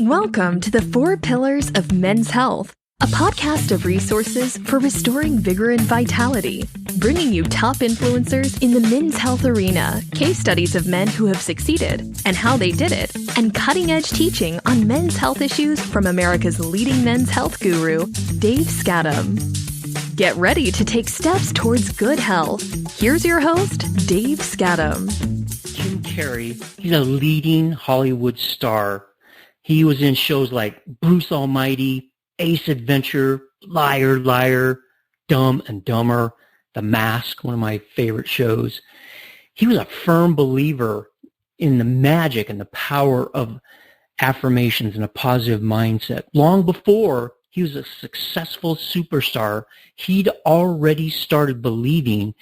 Welcome to the 4 Pillars of Men's Health, a podcast of resources for restoring vigor and vitality, bringing you top influencers in the men's health arena, case studies of men who have succeeded and how they did it, and cutting-edge teaching on men's health issues from America's leading men's health guru, Dave Skattum. Get ready to take steps towards good health. Here's your host, Dave Skattum. Jim Carrey, he's a leading Hollywood star. He was in shows like Bruce Almighty, Ace Adventure, Liar, Liar, Dumb and Dumber, The Mask, one of my favorite shows. He was a firm believer in the magic and the power of affirmations and a positive mindset. Long before he was a successful superstar, he'd already started believing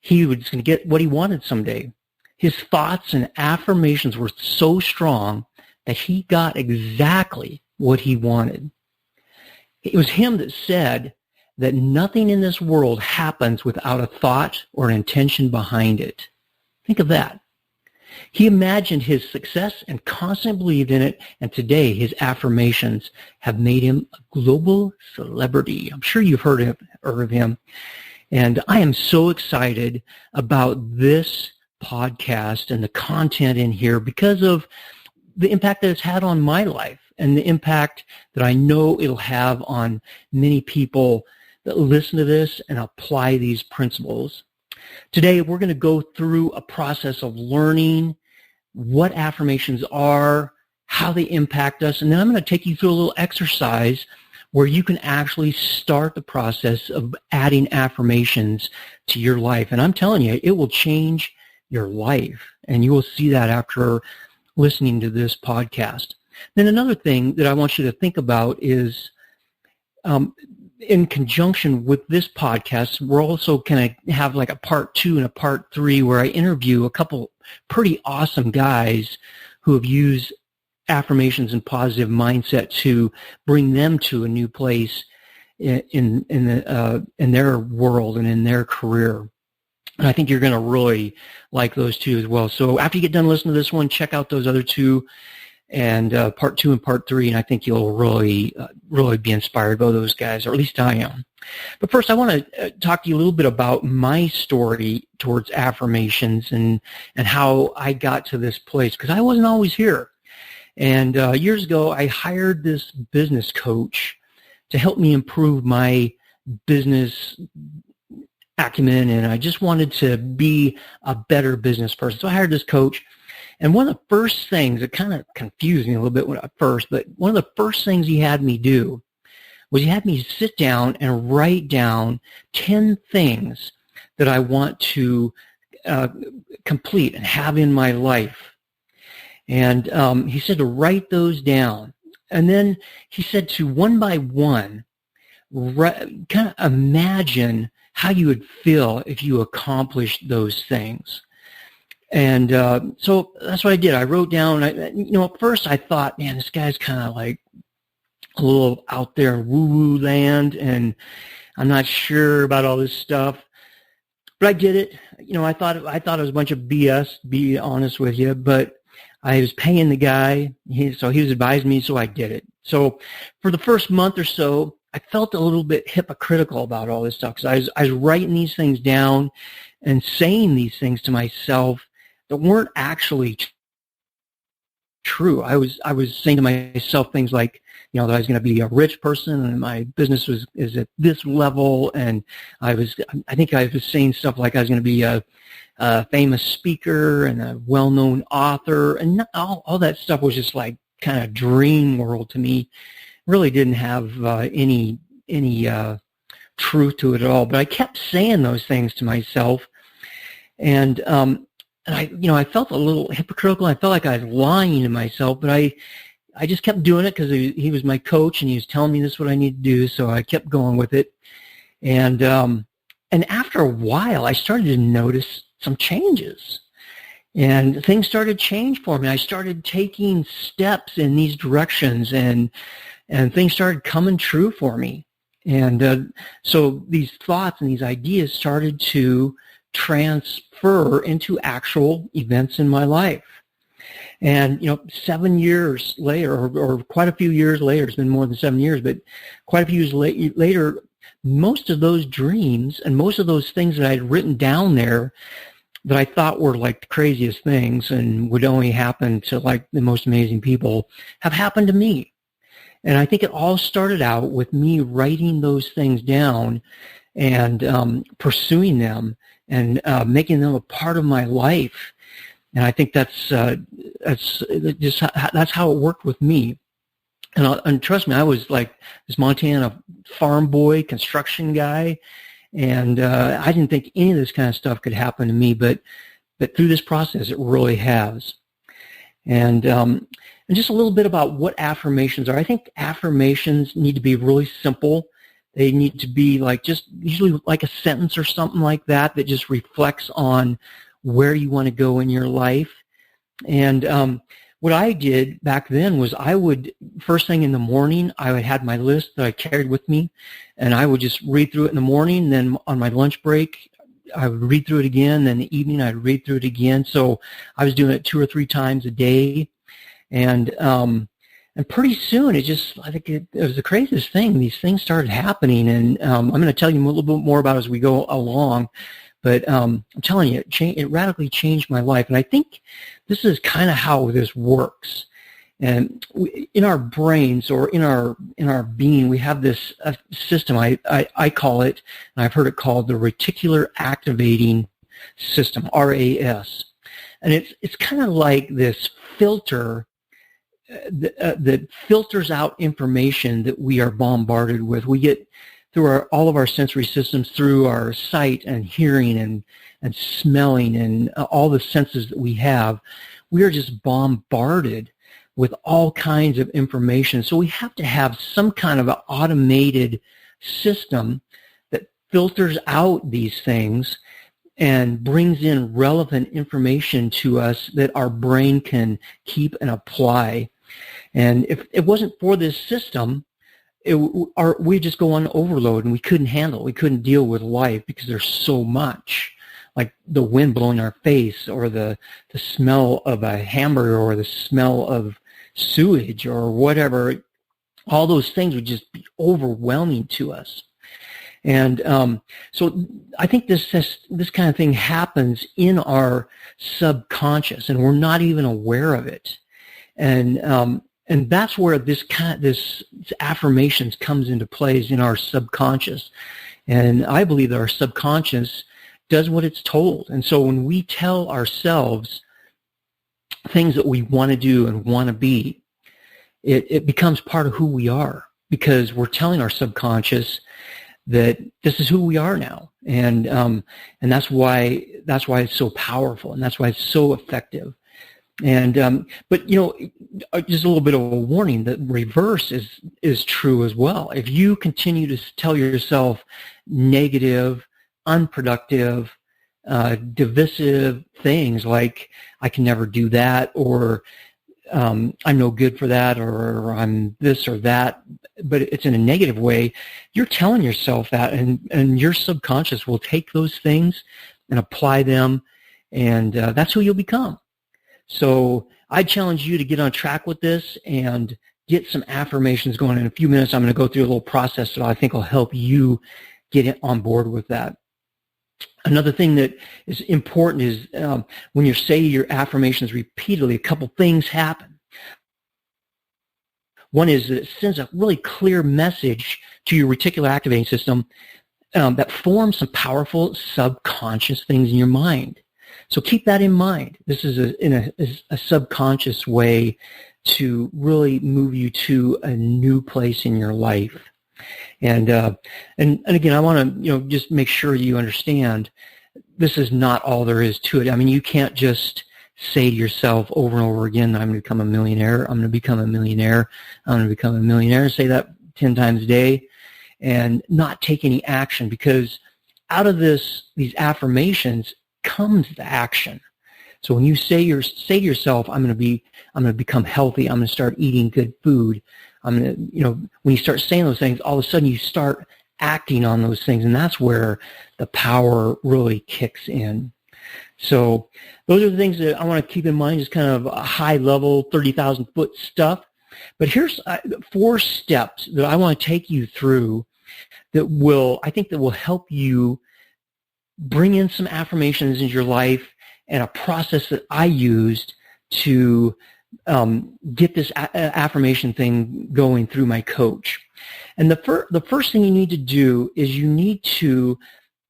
he was going to get what he wanted someday. His thoughts and affirmations were so strong that he got exactly what he wanted. It was him that said that nothing in this world happens without a thought or an intention behind it. Think of that. He imagined his success and constantly believed in it, and today his affirmations have made him a global celebrity. I'm sure you've heard of him. And I am so excited about this podcast and the content in here because of the impact that it's had on my life and the impact that I know it'll have on many people that listen to this and apply these principles. Today, we're going to go through a process of learning what affirmations are, how they impact us, and then I'm going to take you through a little exercise where you can actually start the process of adding affirmations to your life. And I'm telling you, it will change your life, and you will see that after listening to this podcast. Then another thing that I want you to think about is in conjunction with this podcast, we're also going to have like a part 2 and a part 3 where I interview a couple pretty awesome guys who have used affirmations and positive mindset to bring them to a new place in their world and in their career. And I think you're going to really like those two as well. So after you get done listening to this one, check out those other two and part 2 and part 3, and I think you'll really be inspired by those guys, or at least I am. But first, I want to talk to you a little bit about my story towards affirmations and how I got to this place, because I wasn't always here. And years ago, I hired this business coach to help me improve my business acumen, and I just wanted to be a better business person. So I hired this coach, and one of the first things, it kind of confused me a little bit at first, but one of the first things he had me do was he had me sit down and write down 10 things that I want to complete and have in my life. And he said to write those down. And then he said to, one by one, kind of imagine how you would feel if you accomplished those things. And so that's what I did. I wrote down, at first I thought, man, this guy's kind of like a little out there in woo-woo land, and I'm not sure about all this stuff. But I did it. I thought it was a bunch of BS, to be honest with you, but I was paying the guy, so he was advising me, so I did it. So for the first month or so, I felt a little bit hypocritical about all this stuff because I was writing these things down and saying these things to myself that weren't actually true. I was saying to myself things like, that I was going to be a rich person and my business is at this level, and I think I was saying stuff like I was going to be a famous speaker and a well-known author, and all that stuff was just like kind of dream world to me. Really didn't have any truth to it at all. But I kept saying those things to myself, and I felt a little hypocritical. I felt like I was lying to myself, but I just kept doing it because he was my coach and he was telling me this is what I need to do. So I kept going with it, and after a while, I started to notice some changes. And things started to change for me. I started taking steps in these directions, and things started coming true for me. And so these thoughts and these ideas started to transfer into actual events in my life. And, 7 years later, or quite a few years later, it's been more than 7 years, but quite a few years later, most of those dreams and most of those things that I had written down there that I thought were like the craziest things and would only happen to like the most amazing people have happened to me. And I think it all started out with me writing those things down and pursuing them and making them a part of my life. And I think that's how it worked with me. And trust me, I was like this Montana farm boy, construction guy, and I didn't think any of this kind of stuff could happen to me. But through this process, it really has. And just a little bit about what affirmations are. I think affirmations need to be really simple. They need to be like just usually like a sentence or something like that just reflects on where you want to go in your life. And what I did back then was I would, first thing in the morning, I would have my list that I carried with me, and I would just read through it in the morning. Then on my lunch break, I would read through it again. Then in the evening, I'd read through it again. So I was doing it 2 or 3 times a day. And pretty soon, I think it was the craziest thing. These things started happening, and I'm going to tell you a little bit more about it as we go along. But I'm telling you, it radically changed my life. And I think this is kind of how this works. And in our brains or in our being, we have this system. I call it, and I've heard it called the reticular activating system, RAS. And it's kind of like this filter that filters out information that we are bombarded with. We get through all of our sensory systems, through our sight and hearing and smelling and all the senses that we have. We are just bombarded with all kinds of information. So we have to have some kind of an automated system that filters out these things and brings in relevant information to us that our brain can keep and apply. And if it wasn't for this system, we just go on overload, and we couldn't deal with life because there's so much, like the wind blowing our face, or the smell of a hamburger, or the smell of sewage, or whatever. All those things would just be overwhelming to us. And so I think this kind of thing happens in our subconscious, and we're not even aware of it. And that's where this affirmations comes into plays in our subconscious. And I believe that our subconscious does what it's told. And so when we tell ourselves things that we want to do and want to be, it becomes part of who we are, because we're telling our subconscious that this is who we are now. And that's why it's so powerful, and that's why it's so effective. And but just a little bit of a warning: the reverse is true as well. If you continue to tell yourself negative, unproductive, divisive things like "I can never do that," or "I'm no good for that," or "I'm this or that," but it's in a negative way, you're telling yourself that, and your subconscious will take those things and apply them, and that's who you'll become. So I challenge you to get on track with this and get some affirmations going. In a few minutes, I'm going to go through a little process that I think will help you get on board with that. Another thing that is important is when you say your affirmations repeatedly, a couple things happen. One is that it sends a really clear message to your reticular activating system that forms some powerful subconscious things in your mind. So keep that in mind. This is a subconscious way to really move you to a new place in your life. And again, I want to just make sure you understand this is not all there is to it. I mean, you can't just say to yourself over and over again, "I'm going to become a millionaire. I'm going to become a millionaire. I'm going to become a millionaire." Say that 10 times a day and not take any action, because out of these affirmations comes the action. So when you say to yourself, I'm going to become healthy. I'm going to start eating good food. I'm going to, when you start saying those things, all of a sudden you start acting on those things, and that's where the power really kicks in. So those are the things that I want to keep in mind, just kind of a high level, 30,000 foot stuff. But here's 4 steps that I want to take you through that will help you bring in some affirmations into your life, and a process that I used to get this affirmation thing going through my coach. And the first thing you need to do is you need to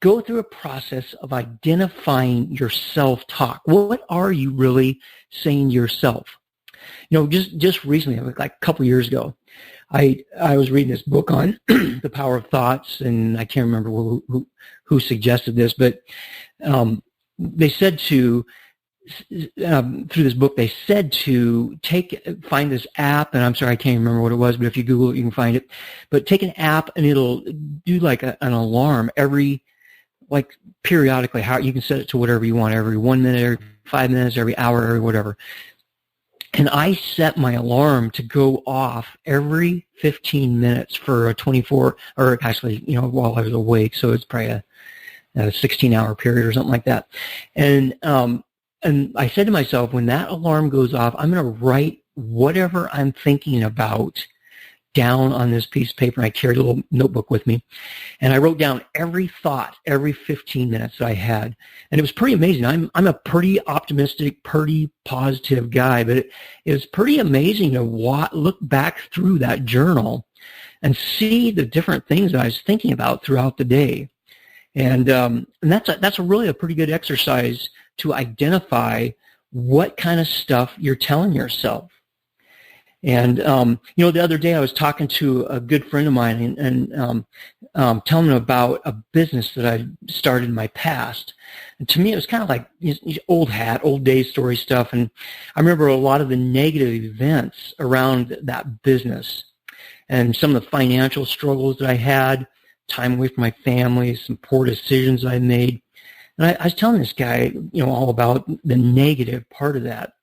go through a process of identifying your self-talk. What are you really saying to yourself? Just recently, like a couple years ago, I was reading this book on the power of thoughts, and I can't remember who suggested this, but they said through this book, they said to find this app, and I'm sorry, I can't remember what it was, but if you Google it, you can find it. But take an app, and it'll do like an alarm periodically. How you can set it to whatever you want, every 1 minute, every 5 minutes, every hour, every whatever. And I set my alarm to go off every 15 minutes for a 24, or actually, while I was awake. So it's probably a 16-hour period or something like that. And I said to myself, when that alarm goes off, I'm going to write whatever I'm thinking about down on this piece of paper. And I carried a little notebook with me, and I wrote down every thought every 15 minutes that I had. And it was pretty amazing. I'm a pretty optimistic, pretty positive guy, but it was pretty amazing to look back through that journal and see the different things that I was thinking about throughout the day. And that's really a pretty good exercise to identify what kind of stuff you're telling yourself. And, the other day I was talking to a good friend of mine and telling him about a business that I started in my past. And to me, it was kind of like old days story stuff. And I remember a lot of the negative events around that business and some of the financial struggles that I had, time away from my family, some poor decisions I made. And I was telling this guy, all about the negative part of that.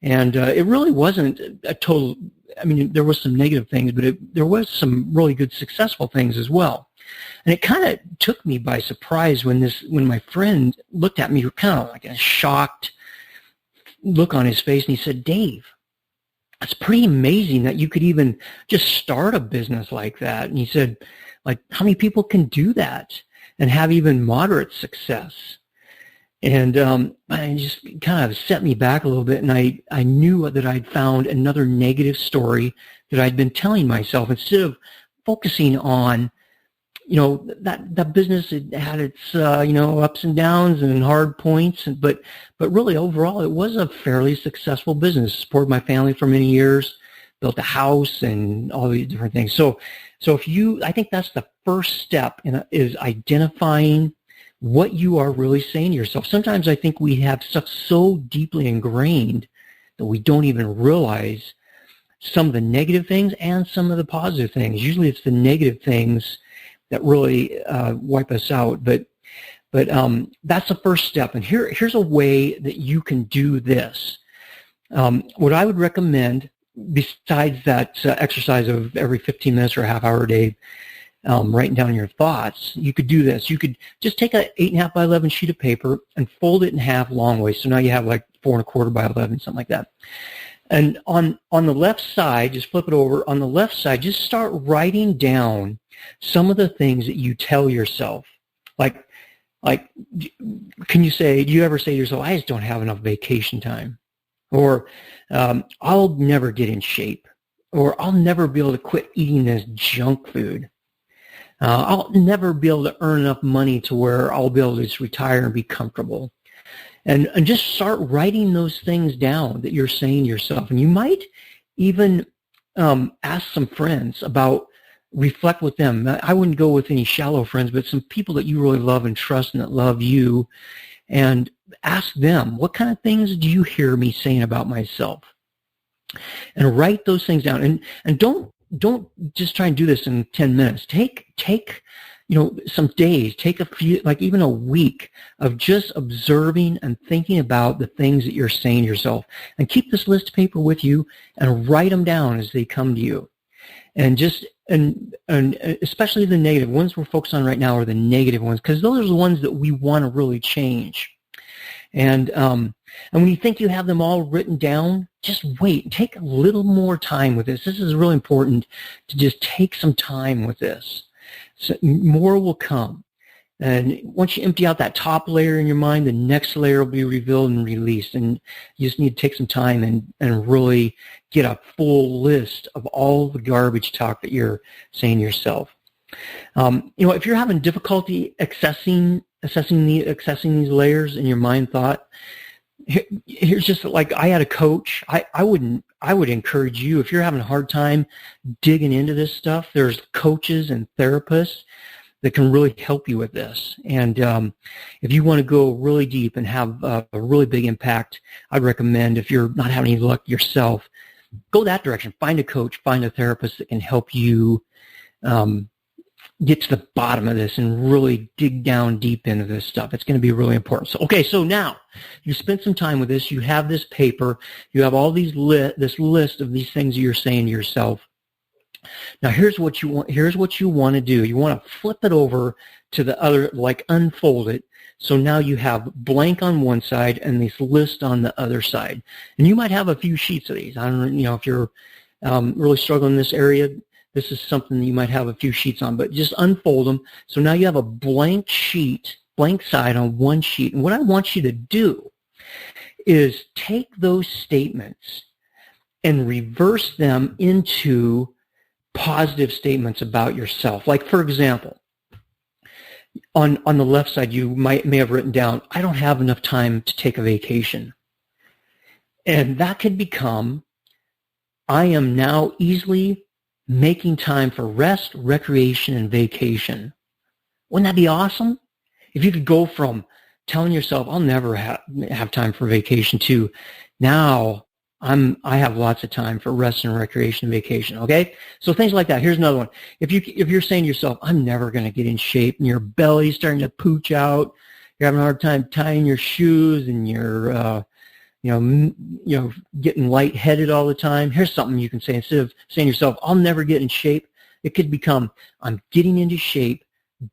And it really wasn't a total, there was some negative things, but there was some really good successful things as well. And it kind of took me by surprise when my friend looked at me, kind of like a shocked look on his face, and he said, "Dave, it's pretty amazing that you could even just start a business like that." And he said, how many people can do that and have even moderate success? And I just kind of set me back a little bit, and I knew that I'd found another negative story that I'd been telling myself instead of focusing on, that business. It had its ups and downs and hard points, but really overall it was a fairly successful business. Supported my family for many years, built a house, and all these different things. So I think that's the first step is identifying what you are really saying to yourself. Sometimes I think we have stuff so deeply ingrained that we don't even realize some of the negative things and some of the positive things. Usually it's the negative things that really wipe us out. But that's the first step. And here's a way that you can do this. What I would recommend, besides that exercise of every 15 minutes or a half hour a day, writing down your thoughts, you could do this. You could just take a 8.5 by 11 sheet of paper and fold it in half long ways. So now you have like 4.25 by 11, something like that. And on the left side, just flip it over. On the left side, just start writing down some of the things that you tell yourself. Like, can you say, do you ever say to yourself, "I just don't have enough vacation time," or "I'll never get in shape," or "I'll never be able to quit eating this junk food"? I'll never be able to earn enough money to where I'll be able to just retire and be comfortable. And just start writing those things down that you're saying to yourself. And you might even ask some friends about, reflect with them. I wouldn't go with any shallow friends, but some people that you really love and trust and that love you, and ask them, what kind of things do you hear me saying about myself? And write those things down. And don't just try and do this in 10 minutes. Take some days, take a few, like even a week of just observing and thinking about the things that you're saying to yourself. And keep this list of paper with you and write them down as they come to you. And especially the negative ones we're focused on right now are the negative ones, because those are the ones that we want to really change. And when you think you have them all written down, just wait. Take a little more time with this. This is really important to just take some time with this. So more will come. And once you empty out that top layer in your mind, the next layer will be revealed and released. And you just need to take some time and really get a full list of all the garbage talk that you're saying to yourself. If you're having difficulty accessing these layers in your mind thought, here's just like I had a coach. I would encourage you, if you're having a hard time digging into this stuff, there's coaches and therapists that can really help you with this. And if you want to go really deep and have a really big impact, I'd recommend, if you're not having any luck yourself, go that direction. Find a coach, find a therapist that can help you get to the bottom of this and really dig down deep into this stuff. It's going to be really important. So now you spent some time with this. You have this paper. You have all these this list of these things you're saying to yourself. Now here's what you want to do. You want to flip it over to the other, like unfold it. So now you have blank on one side and this list on the other side. And you might have a few sheets of these. I don't know, if you're really struggling in this area, this is something that you might have a few sheets on, but just unfold them. So now you have a blank sheet, blank side on one sheet. And what I want you to do is take those statements and reverse them into positive statements about yourself. Like, for example, on the left side, you may have written down, I don't have enough time to take a vacation. And that could become, I am now easily making time for rest, recreation, and vacation. Wouldn't that be awesome? If you could go from telling yourself, I'll never have time for vacation, to now I have lots of time for rest and recreation and vacation. Okay? So things like that. Here's another one. If you're saying to yourself, I'm never going to get in shape, and your belly's starting to pooch out, you're having a hard time tying your shoes, and you're getting lightheaded all the time. Here's something you can say instead of saying to yourself, I'll never get in shape. It could become, I'm getting into shape,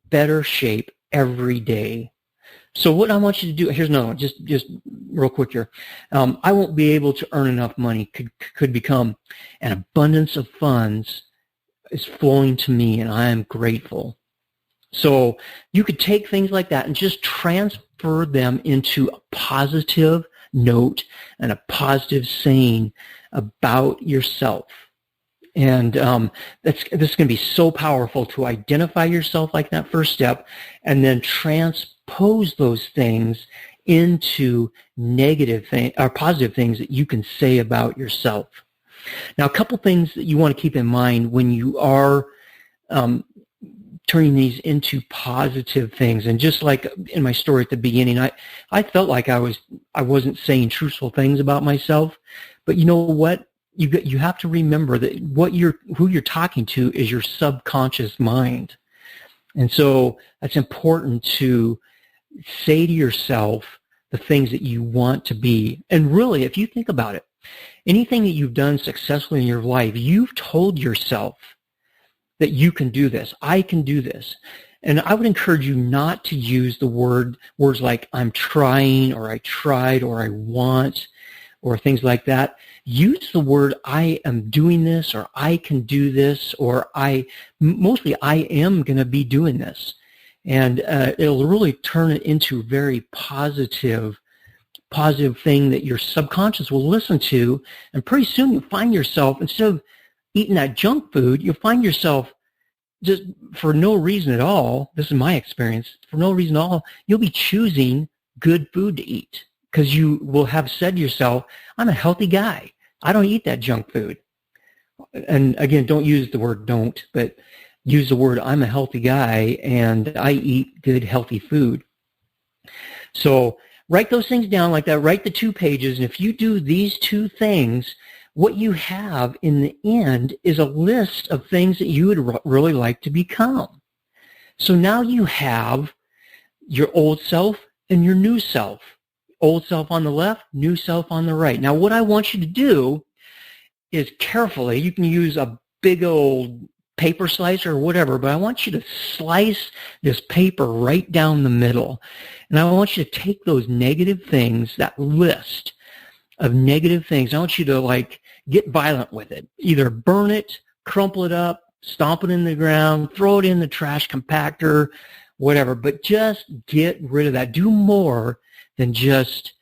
better shape every day. So what I want you to do, here's another one, just real quick here. I won't be able to earn enough money could become, an abundance of funds is flowing to me and I am grateful. So you could take things like that and just transfer them into a positive note and a positive saying about yourself. And this is going to be so powerful to identify yourself like that first step, and then transpose those things into negative things or positive things that you can say about yourself. Now, a couple things that you want to keep in mind when you are turning these into positive things. And just like in my story at the beginning, I felt like I wasn't saying truthful things about myself. But you know what? You have to remember that who you're talking to is your subconscious mind. And so that's important to say to yourself the things that you want to be. And really, if you think about it, anything that you've done successfully in your life, you've told yourself that you can do this. I can do this. And I would encourage you not to use the words like I'm trying, or I tried, or I want, or things like that. Use the word I am doing this, or I can do this, or mostly I am going to be doing this. And it'll really turn it into a very positive thing that your subconscious will listen to. And pretty soon you'll find yourself, instead of eating that junk food, you'll find yourself just for no reason at all, this is my experience, for no reason at all, you'll be choosing good food to eat because you will have said to yourself, I'm a healthy guy. I don't eat that junk food. And again, don't use the word don't, but use the word I'm a healthy guy and I eat good, healthy food. So write those things down like that. Write the 2 pages. And if you do these 2 things, what you have in the end is a list of things that you would really like to become. So now you have your old self and your new self. Old self on the left, new self on the right. Now, what I want you to do is carefully, you can use a big old paper slicer or whatever, but I want you to slice this paper right down the middle. And I want you to take those negative things, that list of negative things, I want you to like get violent with it. Either burn it, crumple it up, stomp it in the ground, throw it in the trash compactor, whatever, but just get rid of that. Do more than just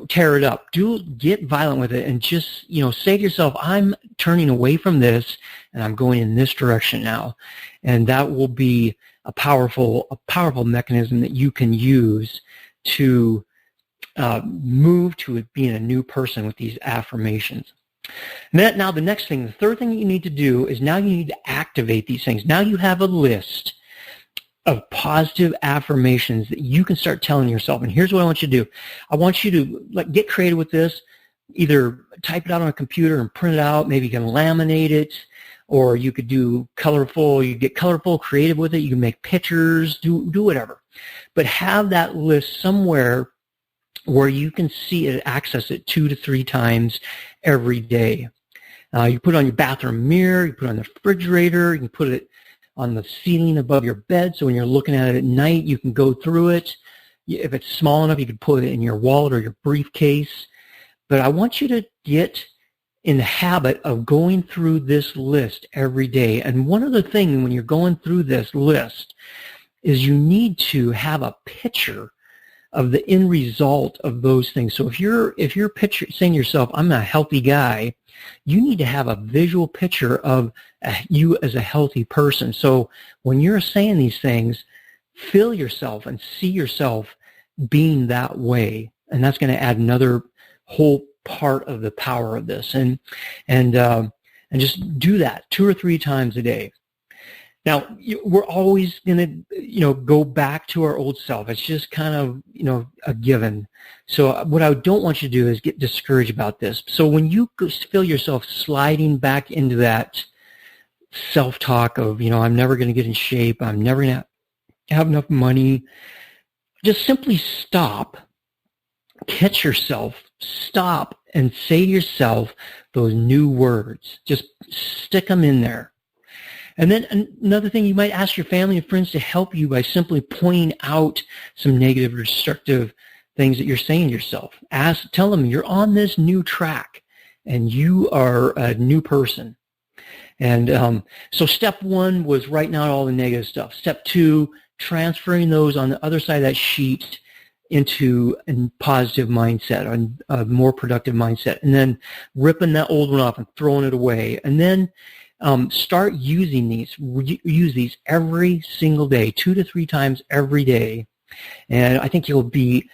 tear it up. Get violent with it and just, say to yourself, I'm turning away from this and I'm going in this direction now. And that will be a powerful mechanism that you can use to move to being a new person with these affirmations. Now the next thing, the third thing that you need to do is now you need to activate these things. Now you have a list of positive affirmations that you can start telling yourself. And here's what I want you to do. I want you to get creative with this. Either type it out on a computer and print it out. Maybe you can laminate it, or you could do colorful. You get colorful, creative with it. You can make pictures, do whatever. But have that list somewhere where you can see it, access it 2 to 3 times every day. You put it on your bathroom mirror. You put it on the refrigerator. You can put it on the ceiling above your bed, so when you're looking at it at night, you can go through it. If it's small enough, you can put it in your wallet or your briefcase. But I want you to get in the habit of going through this list every day. And one other thing when you're going through this list is you need to have a picture of the end result of those things. So if you're saying to yourself, I'm a healthy guy, you need to have a visual picture of you as a healthy person. So when you're saying these things, feel yourself and see yourself being that way. And that's going to add another whole part of the power of this. And just do that 2 or 3 times a day. Now, we're always going to, go back to our old self. It's just kind of, a given. So what I don't want you to do is get discouraged about this. So when you feel yourself sliding back into that self-talk of, I'm never going to get in shape, I'm never going to have enough money, just simply stop, catch yourself, stop, and say to yourself those new words. Just stick them in there. And then another thing, you might ask your family and friends to help you by simply pointing out some negative or destructive things that you're saying to yourself. Tell them you're on this new track and you are a new person. And so step 1 was writing out all the negative stuff. Step 2, transferring those on the other side of that sheet into a positive mindset, a more productive mindset. And then ripping that old one off and throwing it away. And then start using these. Use these every single day, 2 to 3 times every day. And I think you'll be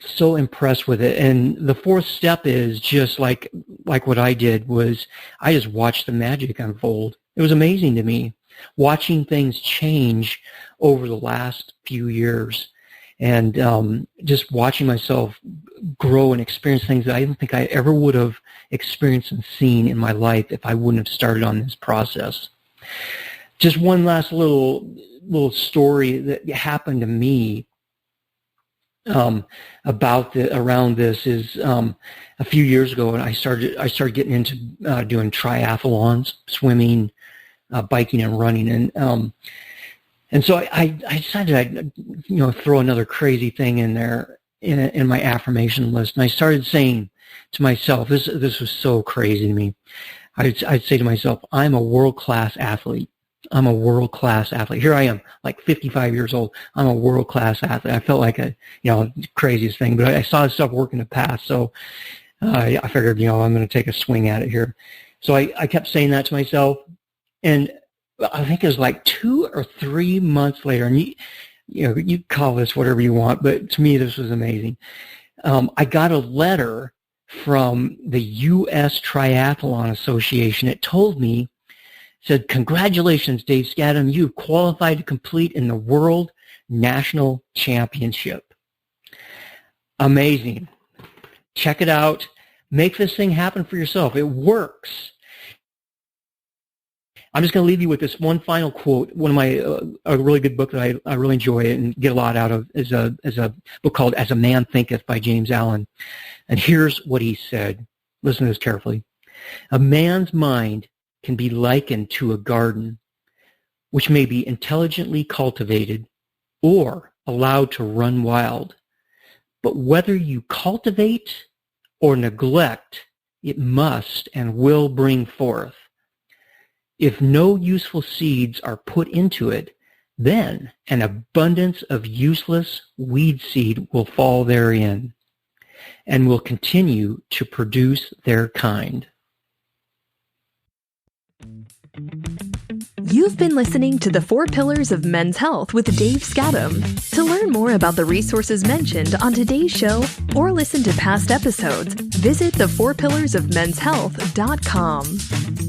so impressed with it. And the 4th step is just like what I did was I just watched the magic unfold. It was amazing to me watching things change over the last few years and just watching myself grow and experience things that I don't think I ever would have experienced and seen in my life if I wouldn't have started on this process. Just one last little story that happened to me around this is a few years ago, and I started getting into doing triathlons, swimming, biking, and running, and so I decided I'd throw another crazy thing in there in my affirmation list, and I started saying to myself, this was so crazy to me. I'd say to myself, I'm a world-class athlete. I'm a world-class athlete. Here I am, like 55 years old. I'm a world-class athlete. I felt like craziest thing, but I saw this stuff work in the past, so I figured, I'm going to take a swing at it here. So I kept saying that to myself, and I think it was like 2 or 3 months later, and you call this whatever you want, but to me this was amazing. I got a letter from the U.S. Triathlon Association. It told me, said, "Congratulations, Dave Skattum, you've qualified to compete in the World National Championship." Amazing. Check it out. Make this thing happen for yourself. It works. I'm just going to leave you with this one final quote. One of my a really good book that I really enjoy and get a lot out of is a book called As a Man Thinketh by James Allen. And here's what he said. Listen to this carefully. "A man's mind can be likened to a garden, which may be intelligently cultivated or allowed to run wild. But whether you cultivate or neglect, it must and will bring forth. If no useful seeds are put into it, then an abundance of useless weed seed will fall therein and will continue to produce their kind. You've been listening to The 4 Pillars of Men's Health with Dave Skattum. To learn more about the resources mentioned on today's show or listen to past episodes, visit the4pillarsofmenshealth.com.